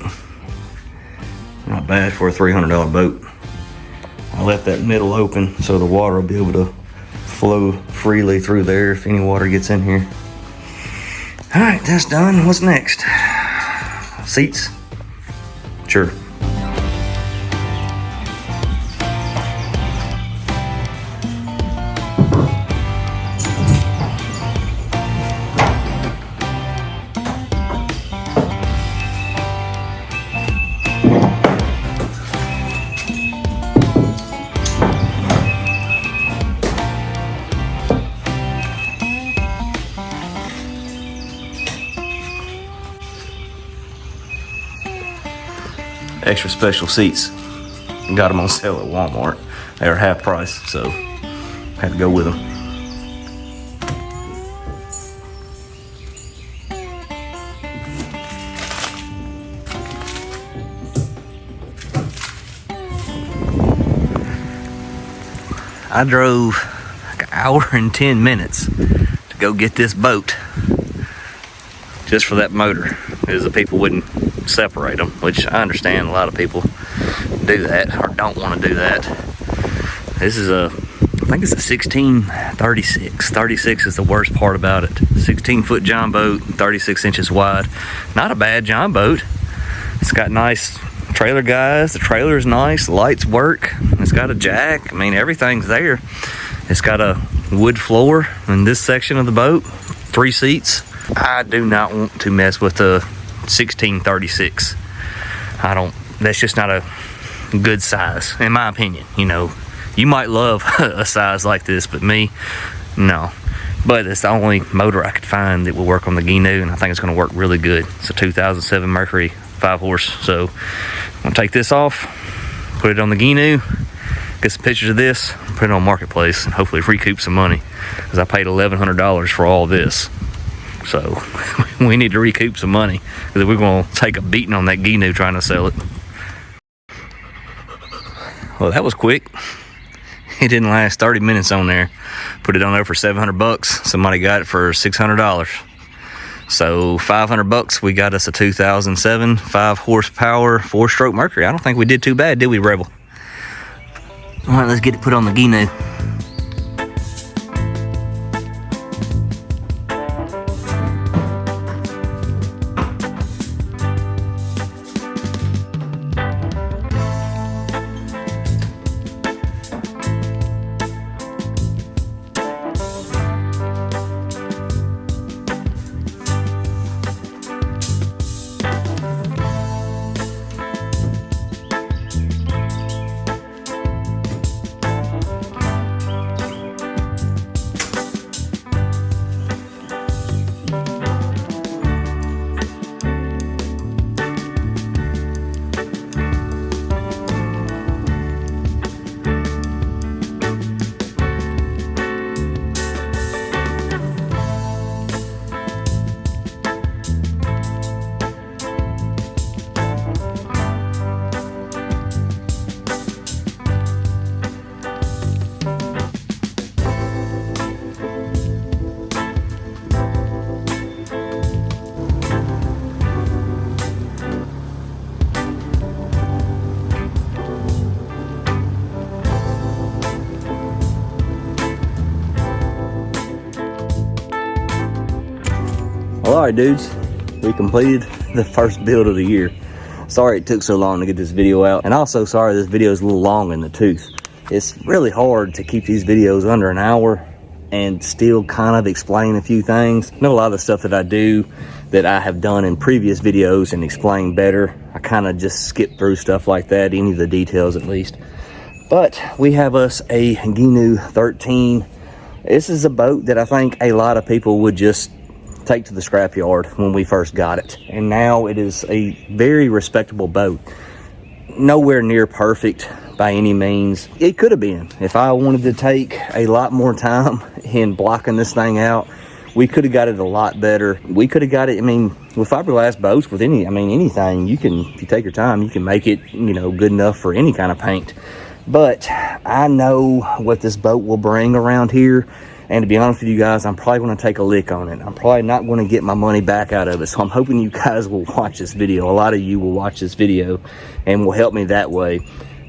not bad for a $300 boat. I left that middle open so the water will be able to flow freely through there if any water gets in here. All right, that's done. What's next? Seats? Sure. Extra special seats. Got them on sale at Walmart. They were half price, so had to go with them. I drove like an hour and 10 minutes to go get this boat just for that motor, because the people wouldn't separate them, which I understand. A lot of people do that or don't want to do that. This is I think it's a 1636. 36 is the worst part about it. 16-foot john boat, 36 inches wide. Not a bad john boat. It's got nice trailer guys. The trailer is nice. The lights work. It's got a jack. I mean, everything's there. It's got a wood floor in this section of the boat. 3 seats. I do not want to mess with the 1636. That's just not a good size, in my opinion. You know, you might love a size like this, but me, no. But it's the only motor I could find that will work on the Gheenoe, and I think it's going to work really good. It's a 2007 Mercury 5-horse. So I'm going to take this off, put it on the Gheenoe, get some pictures of this, put it on Marketplace, and hopefully recoup some money, because I paid $1,100 for all this. So we need to recoup some money, because we're going to take a beating on that Gheenoe trying to sell it. Well, that was quick. It didn't last 30 minutes on there. Put it on there for $700. Somebody got it for $600. So $500, we got us a 2007 5-horsepower 4-stroke Mercury. I don't think we did too bad, did we, Rebel? All right, let's get it put on the Gheenoe. Alright dudes, we completed the first build of the year. Sorry it took so long to get this video out, and also sorry this video is a little long in the tooth. It's really hard to keep these videos under an hour and still kind of explain a few things. I know a lot of the stuff that I do that I have done in previous videos and explain better, I kind of just skip through stuff like that, any of the details at least. But we have us a Gheenoe 13. This is a boat that I think a lot of people would just take to the scrapyard when we first got it, and now it is a very respectable boat. Nowhere near perfect by any means. It could have been. If I wanted to take a lot more time in blocking this thing out, we could have got it a lot better. We could have got it, I mean, with fiberglass boats, with anything, you can, if you take your time, you can make it, you know, good enough for any kind of paint. But I know what this boat will bring around here, And to be honest with you guys, I'm probably going to take a lick on it. I'm probably not going to get my money back out of it. So I'm hoping you guys will watch this video. A lot of you will watch this video and will help me that way,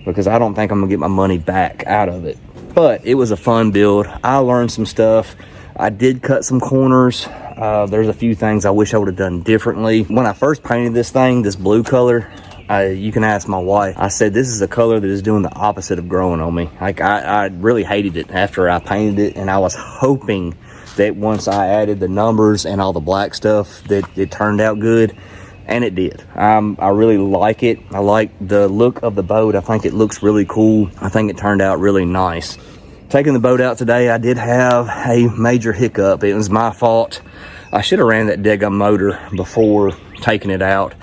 because I don't think I'm going to get my money back out of it. But it was a fun build. I learned some stuff. I did cut some corners. There's a few things I wish I would have done differently. When I first painted this thing, this blue color, you can ask my wife. I said, this is a color that is doing the opposite of growing on me. Like, I really hated it after I painted it, and I was hoping that once I added the numbers and all the black stuff that it turned out good, and it did. I really like it. I like the look of the boat. I think it looks really cool. I think it turned out really nice. Taking the boat out today, I did have a major hiccup. It was my fault. I should have ran that daggum motor before taking it out.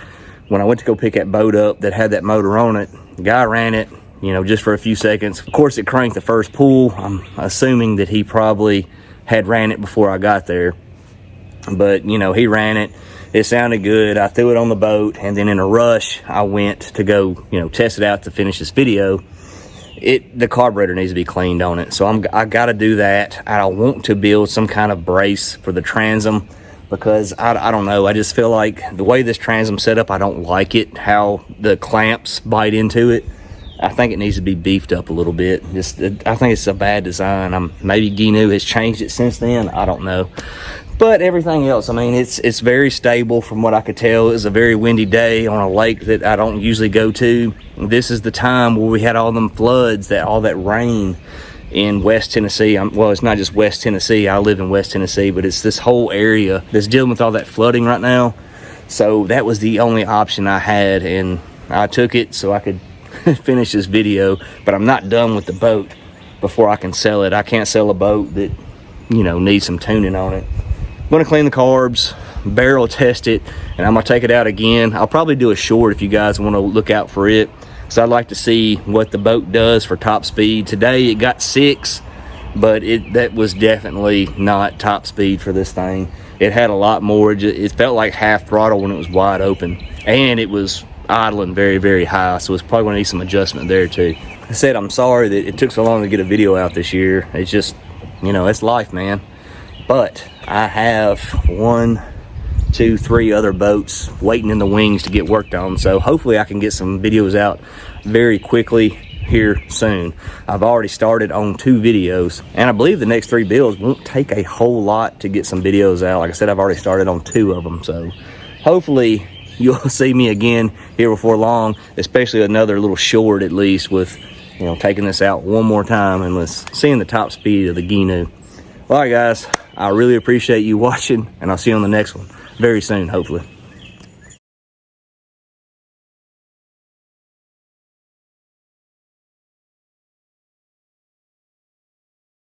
When I went to go pick that boat up that had that motor on it, the guy ran it, you know, just for a few seconds. Of course, it cranked the first pull. I'm assuming that he probably had ran it before I got there. But, you know, he ran it. It sounded good. I threw it on the boat, and then in a rush, I went to go, you know, test it out to finish this video. The carburetor needs to be cleaned on it, so I got to do that. I want to build some kind of brace for the transom, because I don't know, I just feel like the way this transom set up, I don't like it, how the clamps bite into it. I think it needs to be beefed up a little bit. I think it's a bad design. Maybe Gheenoe has changed it since then, I don't know. But everything else, I mean, it's very stable from what I could tell. It was a very windy day on a lake that I don't usually go to. This is the time where we had all them floods, all that rain in West Tennessee. Well, it's not just West Tennessee. I live in West Tennessee, but it's this whole area that's dealing with all that flooding right now. So that was the only option I had, and I took it so I could finish this video. But I'm not done with the boat before I can sell it. I can't sell a boat that, you know, needs some tuning on it. I'm gonna clean the carbs, barrel test it, and I'm gonna take it out again. I'll probably do a short if you guys want to look out for it, so I'd like to see what the boat does for top speed. Today it got 6, but that was definitely not top speed for this thing. It had a lot more. It felt like half throttle when it was wide open, and it was idling very, very high, so it's probably gonna need some adjustment there too. I said I'm sorry that it took so long to get a video out this year. It's just, you know, it's life, man. But I have 1, 2, 3 other boats waiting in the wings to get worked on, so hopefully I can get some videos out very quickly here soon. I've already started on 2 videos, and I believe the next 3 builds won't take a whole lot to get some videos out. Like I said, I've already started on 2 of them, so hopefully you'll see me again here before long, especially another little short at least, with, you know, taking this out one more time and seeing the top speed of the Gheenoe. All right, guys, I really appreciate you watching, and I'll see you on the next one very soon, hopefully.